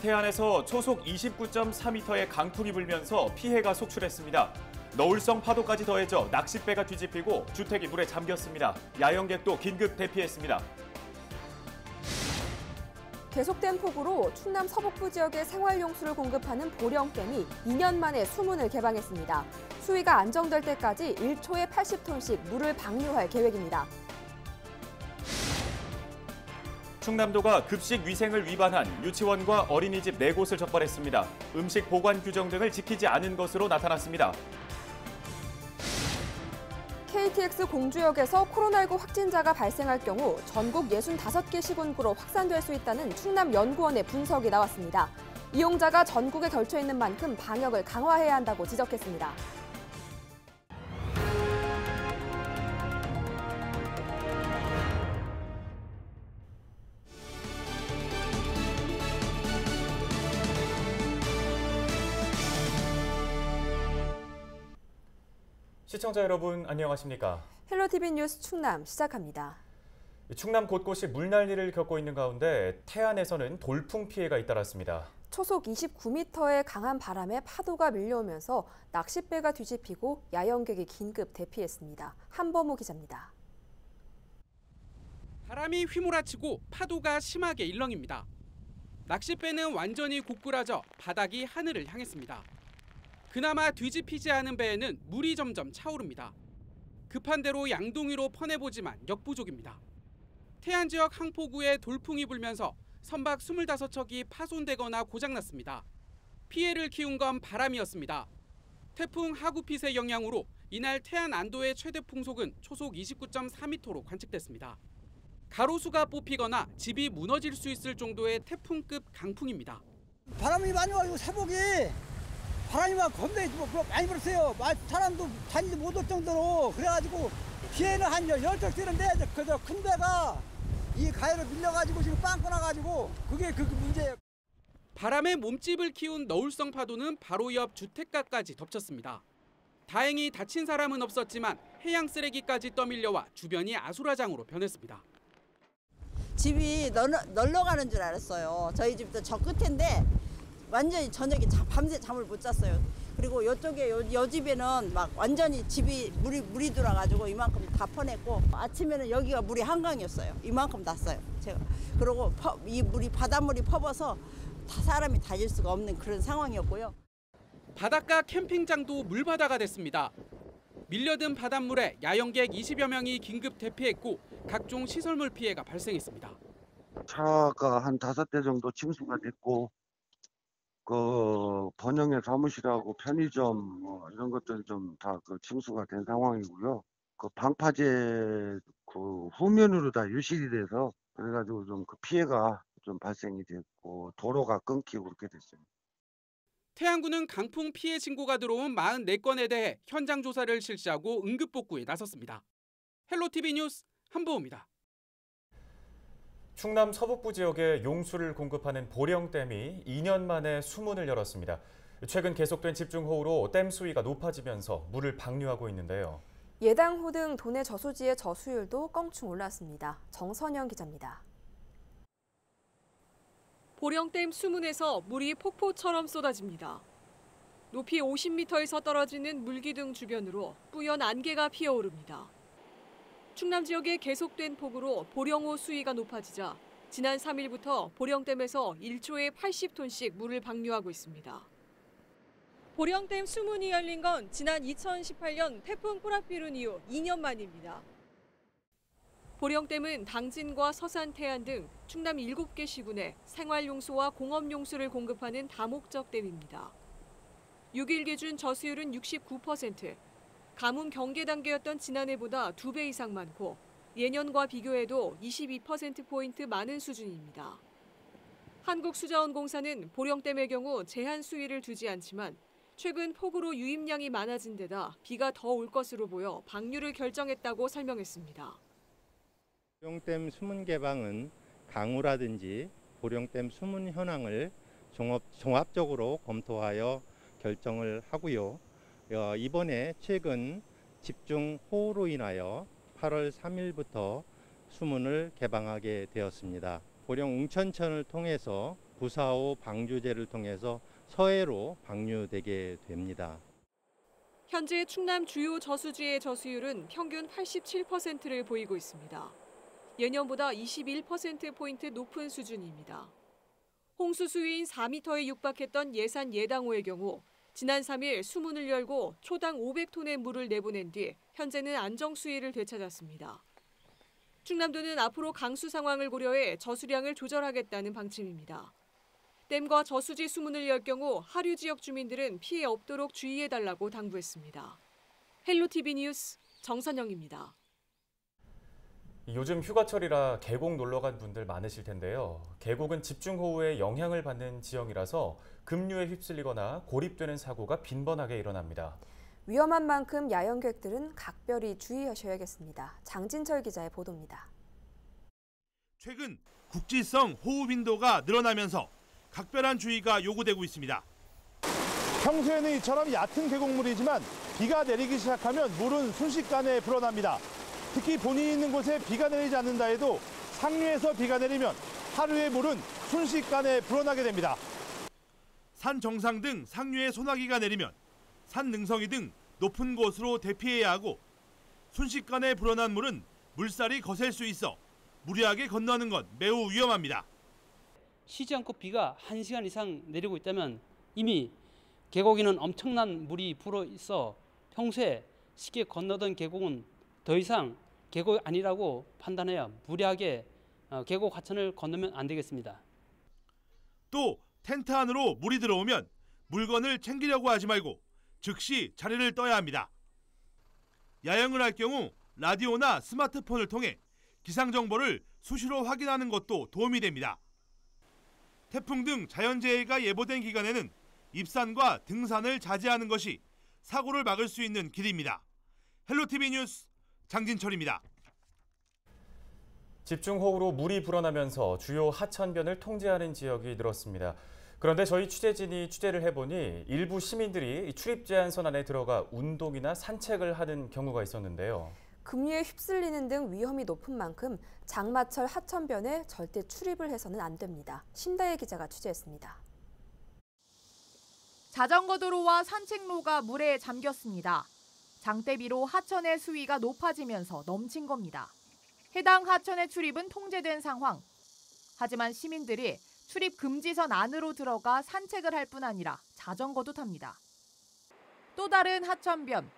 태안에서 초속 29.4m의 강풍이 불면서 피해가 속출했습니다. 너울성 파도까지 더해져 낚싯배가 뒤집히고 주택이 물에 잠겼습니다. 야영객도 긴급 대피했습니다. 계속된 폭우로 충남 서북부 지역에 생활용수를 공급하는 보령댐이 2년 만에 수문을 개방했습니다. 수위가 안정될 때까지 1초에 80톤씩 물을 방류할 계획입니다. 충남도가 급식 위생을 위반한 유치원과 어린이집 4곳을 적발했습니다. 음식 보관 규정 등을 지키지 않은 것으로 나타났습니다. KTX 공주역에서 코로나19 확진자가 발생할 경우 전국 65개 시군구로 확산될 수 있다는 충남연구원의 분석이 나왔습니다. 이용자가 전국에 걸쳐 있는 만큼 방역을 강화해야 한다고 지적했습니다. 시청자 여러분 안녕하십니까? 헬로티비 뉴스 충남 시작합니다. 충남 곳곳이 물난리를 겪고 있는 가운데 태안에서는 돌풍 피해가 잇따랐습니다. 초속 29m의 강한 바람에 파도가 밀려오면서 낚싯배가 뒤집히고 야영객이 긴급 대피했습니다. 한범호 기자입니다. 바람이 휘몰아치고 파도가 심하게 일렁입니다. 낚싯배는 완전히 고꾸라져 바닥이 하늘을 향했습니다. 그나마 뒤집히지 않은 배에는 물이 점점 차오릅니다. 급한 대로 양동이로 퍼내보지만 역부족입니다. 태안 지역 항포구에 돌풍이 불면서 선박 25척이 파손되거나 고장났습니다. 피해를 키운 건 바람이었습니다. 태풍 하구핏의 영향으로 이날 태안 안도의 최대 풍속은 초속 29.4m로 관측됐습니다. 가로수가 뽑히거나 집이 무너질 수 있을 정도의 태풍급 강풍입니다. 바람이 많이 와요. 새벽이 바람이 막 겁나 많이 불었어요. 사람도 다니지 못할 정도로. 그래가지고 피해는 한 10척 되는데 그저 큰 배가 이 가해로 밀려가지고 지금 빵꾸 나가지고 그게 그 문제예요. 바람에 몸집을 키운 너울성 파도는 바로 옆 주택가까지 덮쳤습니다. 다행히 다친 사람은 없었지만 해양 쓰레기까지 떠밀려와 주변이 아수라장으로 변했습니다. 집이 널러 가는 줄 알았어요. 저희 집도 저 끝인데 완전히 저녁에 밤새 잠을 못 잤어요. 그리고 이쪽에 요 집에는 막 완전히 집이 물이 들어가지고 이만큼 다 퍼냈고 아침에는 여기가 물이 한강이었어요. 이만큼 났어요. 제가 그리고 이 물이 바닷물이 퍼버서 사람이 다닐 수가 없는 그런 상황이었고요. 바닷가 캠핑장도 물바다가 됐습니다. 밀려든 바닷물에 야영객 20여 명이 긴급 대피했고 각종 시설물 피해가 발생했습니다. 차가 한 5대 정도 침수가 됐고 그 번영의 사무실하고 편의점 이런 것들 좀 다 그 침수가 된 상황이고요. 그 방파제 그 후면으로 다 유실이 돼서 그래가지고 좀 그 피해가 좀 발생이 됐고 도로가 끊기고 그렇게 됐어요. 태안군은 강풍 피해 신고가 들어온 44건에 대해 현장 조사를 실시하고 응급복구에 나섰습니다. 헬로티비 뉴스 한보호입니다. 충남 서북부 지역에 용수를 공급하는 보령댐이 2년 만에 수문을 열었습니다. 최근 계속된 집중호우로 댐 수위가 높아지면서 물을 방류하고 있는데요. 예당호 등 도내 저수지의 저수율도 껑충 올랐습니다. 정선영 기자입니다. 보령댐 수문에서 물이 폭포처럼 쏟아집니다. 높이 50m에서 떨어지는 물기둥 주변으로 뿌연 안개가 피어오릅니다. 충남 지역에 계속된 폭우로 보령호 수위가 높아지자 지난 3일부터 보령댐에서 1초에 80톤씩 물을 방류하고 있습니다. 보령댐 수문이 열린 건 지난 2018년 태풍 포라피룬 이후 2년 만입니다. 보령댐은 당진과 서산, 태안 등 충남 7개 시군에 생활용수와 공업용수를 공급하는 다목적 댐입니다. 6일 기준 저수율은 69%, 가뭄 경계 단계였던 지난해보다 2배 이상 많고 예년과 비교해도 22%포인트 많은 수준입니다. 한국수자원공사는 보령댐의 경우 제한 수위를 두지 않지만 최근 폭우로 유입량이 많아진 데다 비가 더 올 것으로 보여 방류를 결정했다고 설명했습니다. 보령댐 수문 개방은 강우라든지 보령댐 수문 현황을 종합적으로 검토하여 결정을 하고요. 이번에 최근 집중호우로 인하여 8월 3일부터 수문을 개방하게 되었습니다. 보령 웅천천을 통해서 부사호 방류제를 통해서 서해로 방류되게 됩니다. 현재 충남 주요 저수지의 저수율은 평균 87%를 보이고 있습니다. 예년보다 21%포인트 높은 수준입니다. 홍수 수위인 4m에 육박했던 예산 예당호의 경우 지난 3일 수문을 열고 초당 500톤의 물을 내보낸 뒤 현재는 안정 수위를 되찾았습니다. 충남도는 앞으로 강수 상황을 고려해 저수량을 조절하겠다는 방침입니다. 댐과 저수지 수문을 열 경우 하류 지역 주민들은 피해 없도록 주의해달라고 당부했습니다. 헬로티비 뉴스 정선영입니다. 요즘 휴가철이라 계곡 놀러 간 분들 많으실 텐데요. 계곡은 집중호우에 영향을 받는 지형이라서 급류에 휩쓸리거나 고립되는 사고가 빈번하게 일어납니다. 위험한 만큼 야영객들은 각별히 주의하셔야겠습니다. 장진철 기자의 보도입니다. 최근 국지성 호우 빈도가 늘어나면서 각별한 주의가 요구되고 있습니다. 평소에는 이처럼 얕은 계곡물이지만 비가 내리기 시작하면 물은 순식간에 불어납니다. 특히 본인이 있는 곳에 비가 내리지 않는다 해도 상류에서 비가 내리면 하류의 물은 순식간에 불어나게 됩니다. 산 정상 등 상류에 소나기가 내리면 산 능성이 등 높은 곳으로 대피해야 하고 순식간에 불어난 물은 물살이 거셀 수 있어 무리하게 건너는 건 매우 위험합니다. 쉬지 않고 비가 1시간 이상 내리고 있다면 이미 계곡에는 엄청난 물이 불어 있어 평소에 쉽게 건너던 계곡은 더 이상 계곡이 아니라고 판단해야 무리하게 계곡 하천을 건너면 안 되겠습니다. 또 텐트 안으로 물이 들어오면 물건을 챙기려고 하지 말고 즉시 자리를 떠야 합니다. 야영을 할 경우 라디오나 스마트폰을 통해 기상 정보를 수시로 확인하는 것도 도움이 됩니다. 태풍 등 자연재해가 예보된 기간에는 입산과 등산을 자제하는 것이 사고를 막을 수 있는 길입니다. 헬로티비 뉴스 장진철입니다. 집중호우로 물이 불어나면서 주요 하천변을 통제하는 지역이 늘었습니다. 그런데 저희 취재진이 취재를 해보니 일부 시민들이 출입 제한선 안에 들어가 운동이나 산책을 하는 경우가 있었는데요. 급류에 휩쓸리는 등 위험이 높은 만큼 장마철 하천변에 절대 출입을 해서는 안 됩니다. 신다혜 기자가 취재했습니다. 자전거 도로와 산책로가 물에 잠겼습니다. 장대비로 하천의 수위가 높아지면서 넘친 겁니다. 해당 하천의 출입은 통제된 상황. 하지만 시민들이 출입 금지선 안으로 들어가 산책을 할 뿐 아니라 자전거도 탑니다. 또 다른 하천변.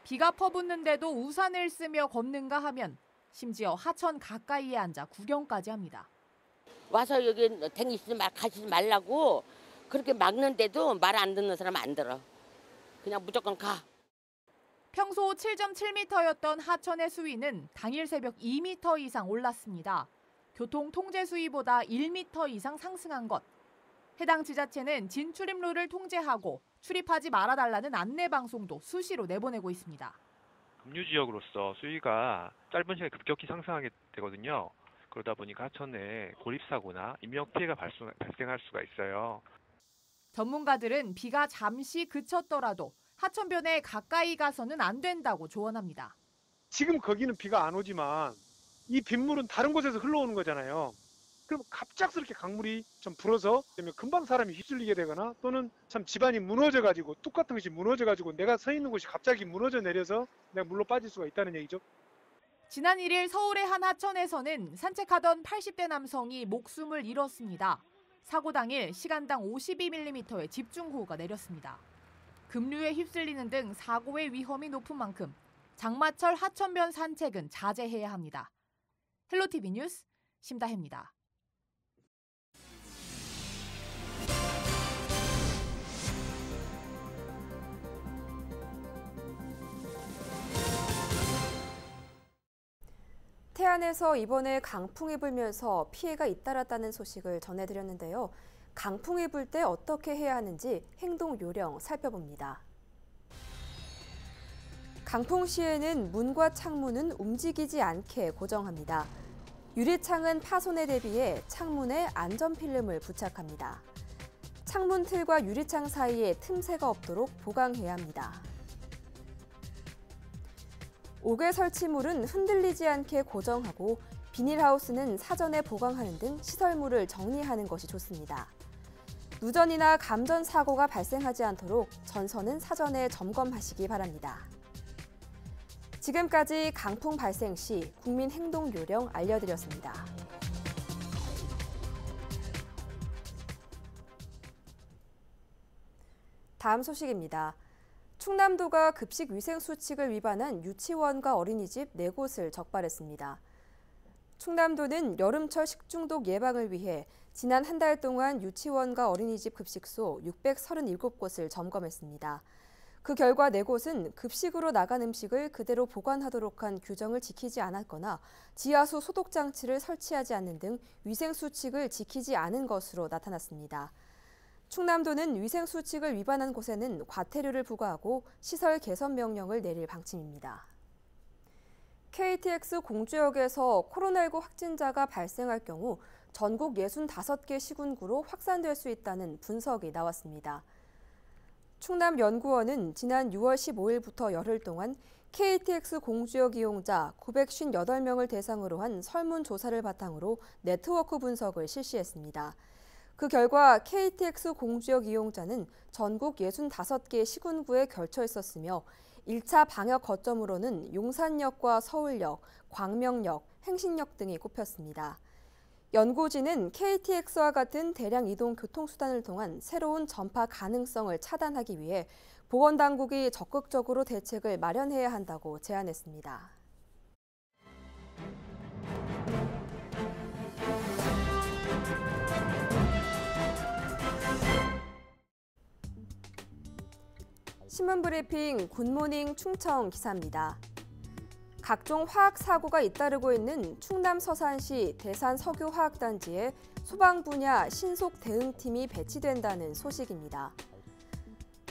비가 퍼붓는데도 우산을 쓰며 걷는가 하면 심지어 하천 가까이에 앉아 구경까지 합니다. 와서 여기 가지 말라고 그렇게 막는데도 말 안 듣는 사람 안 들어. 그냥 무조건 가. 평소 7.7m였던 하천의 수위는 당일 새벽 2m 이상 올랐습니다. 교통 통제 수위보다 1m 이상 상승한 것. 해당 지자체는 진출입로를 통제하고 출입하지 말아달라는 안내 방송도 수시로 내보내고 있습니다. 급류 지역으로서 수위가 짧은 시간에 급격히 상승하게 되거든요. 그러다 보니까 하천에 고립사고나 인명 피해가 발생할 수가 있어요. 전문가들은 비가 잠시 그쳤더라도 하천변에 가까이 가서는 안 된다고 조언합니다. 지금 거기는 비가 안 오지만 이 빗물은 다른 곳에서 흘러오는 거잖아요. 그럼 갑작스럽게 강물이 좀 불어서 금방 사람이 휩쓸리게 되거나 또는 참 집안이 무너져가지고 뚝 같은 것이 무너져가지고 내가 서 있는 곳이 갑자기 무너져 내려서 내가 물로 빠질 수가 있다는 얘기죠. 지난 1일 서울의 한 하천에서는 산책하던 80대 남성이 목숨을 잃었습니다. 사고 당일 시간당 52mm의 집중호우가 내렸습니다. 급류에 휩쓸리는 등 사고의 위험이 높은 만큼 장마철 하천변 산책은 자제해야 합니다. 헬로티비 뉴스 심다혜입니다. 태안에서 이번에 강풍이 불면서 피해가 잇따랐다는 소식을 전해드렸는데요. 강풍이 불 때 어떻게 해야 하는지 행동 요령 살펴봅니다. 강풍 시에는 문과 창문은 움직이지 않게 고정합니다. 유리창은 파손에 대비해 창문에 안전 필름을 부착합니다. 창문 틀과 유리창 사이에 틈새가 없도록 보강해야 합니다. 옥외 설치물은 흔들리지 않게 고정하고 비닐하우스는 사전에 보강하는 등 시설물을 정리하는 것이 좋습니다. 누전이나 감전 사고가 발생하지 않도록 전선은 사전에 점검하시기 바랍니다. 지금까지 강풍 발생 시 국민 행동 요령 알려드렸습니다. 다음 소식입니다. 충남도가 급식 위생 수칙을 위반한 유치원과 어린이집 4곳을 적발했습니다. 충남도는 여름철 식중독 예방을 위해 지난 한 달 동안 유치원과 어린이집 급식소 637곳을 점검했습니다. 그 결과 4곳은 급식으로 나간 음식을 그대로 보관하도록 한 규정을 지키지 않았거나 지하수 소독 장치를 설치하지 않는 등 위생 수칙을 지키지 않은 것으로 나타났습니다. 충남도는 위생 수칙을 위반한 곳에는 과태료를 부과하고 시설 개선 명령을 내릴 방침입니다. KTX 공주역에서 코로나19 확진자가 발생할 경우 전국 65개 시군구로 확산될 수 있다는 분석이 나왔습니다. 충남연구원은 지난 6월 15일부터 열흘 동안 KTX 공주역 이용자 958명을 대상으로 한 설문조사를 바탕으로 네트워크 분석을 실시했습니다. 그 결과 KTX 공주역 이용자는 전국 65개 시군구에 걸쳐 있었으며 1차 방역 거점으로는 용산역과 서울역, 광명역, 행신역 등이 꼽혔습니다. 연구진은 KTX와 같은 대량 이동 교통수단을 통한 새로운 전파 가능성을 차단하기 위해 보건당국이 적극적으로 대책을 마련해야 한다고 제안했습니다. 신문브리핑 굿모닝 충청 기사입니다. 각종 화학 사고가 잇따르고 있는 충남 서산시 대산석유화학단지에 소방 분야 신속 대응팀이 배치된다는 소식입니다.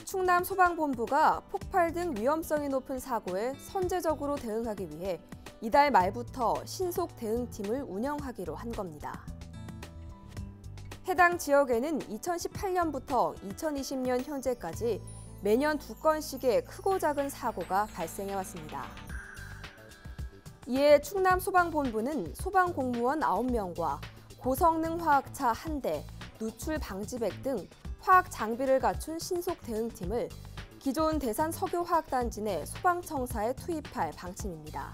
충남 소방본부가 폭발 등 위험성이 높은 사고에 선제적으로 대응하기 위해 이달 말부터 신속 대응팀을 운영하기로 한 겁니다. 해당 지역에는 2018년부터 2020년 현재까지 매년 2건씩의 크고 작은 사고가 발생해왔습니다. 이에 충남소방본부는 소방공무원 9명과 고성능 화학차 1대, 누출 방지백 등 화학 장비를 갖춘 신속 대응팀을 기존 대산석유화학단지 내 소방청사에 투입할 방침입니다.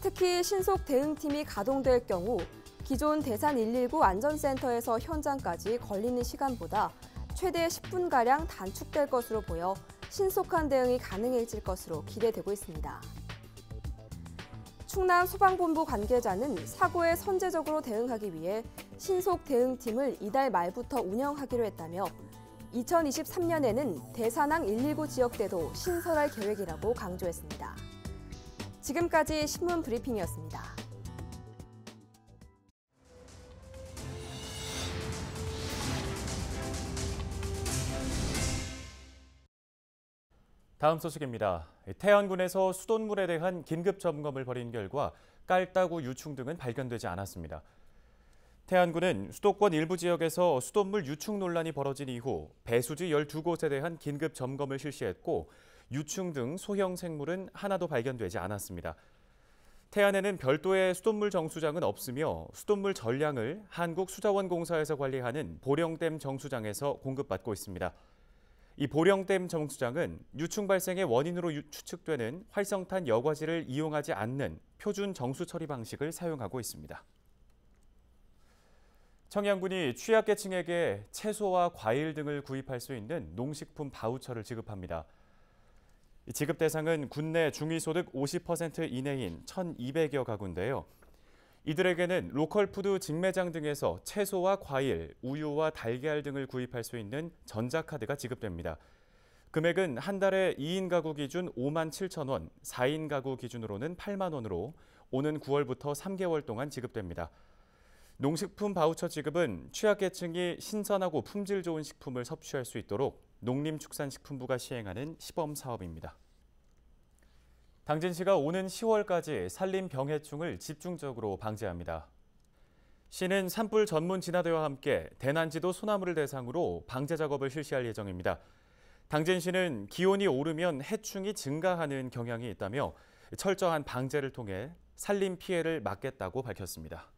특히 신속 대응팀이 가동될 경우 기존 대산 119 안전센터에서 현장까지 걸리는 시간보다 최대 10분가량 단축될 것으로 보여 신속한 대응이 가능해질 것으로 기대되고 있습니다. 충남소방본부 관계자는 사고에 선제적으로 대응하기 위해 신속 대응팀을 이달 말부터 운영하기로 했다며 2023년에는 대산항 119 지역대도 신설할 계획이라고 강조했습니다. 지금까지 신문 브리핑이었습니다. 다음 소식입니다. 태안군에서 수돗물에 대한 긴급 점검을 벌인 결과 깔따구, 유충 등은 발견되지 않았습니다. 태안군은 수도권 일부 지역에서 수돗물 유충 논란이 벌어진 이후 배수지 12곳에 대한 긴급 점검을 실시했고 유충 등 소형 생물은 하나도 발견되지 않았습니다. 태안에는 별도의 수돗물 정수장은 없으며 수돗물 전량을 한국수자원공사에서 관리하는 보령댐 정수장에서 공급받고 있습니다. 이 보령댐 정수장은 유충 발생의 원인으로 추측되는 활성탄 여과지를 이용하지 않는 표준 정수 처리 방식을 사용하고 있습니다. 청양군이 취약계층에게 채소와 과일 등을 구입할 수 있는 농식품 바우처를 지급합니다. 지급 대상은 군내 중위소득 50% 이내인 1,200여 가구인데요. 이들에게는 로컬푸드 직매장 등에서 채소와 과일, 우유와 달걀 등을 구입할 수 있는 전자카드가 지급됩니다. 금액은 한 달에 2인 가구 기준 57,000원, 4인 가구 기준으로는 8만 원으로 오는 9월부터 3개월 동안 지급됩니다. 농식품 바우처 지급은 취약계층이 신선하고 품질 좋은 식품을 섭취할 수 있도록 농림축산식품부가 시행하는 시범 사업입니다. 당진시가 오는 10월까지 산림 병해충을 집중적으로 방제합니다. 시는 산불 전문 진화대와 함께 대난지도 소나무를 대상으로 방제 작업을 실시할 예정입니다. 당진시는 기온이 오르면 해충이 증가하는 경향이 있다며 철저한 방제를 통해 산림 피해를 막겠다고 밝혔습니다.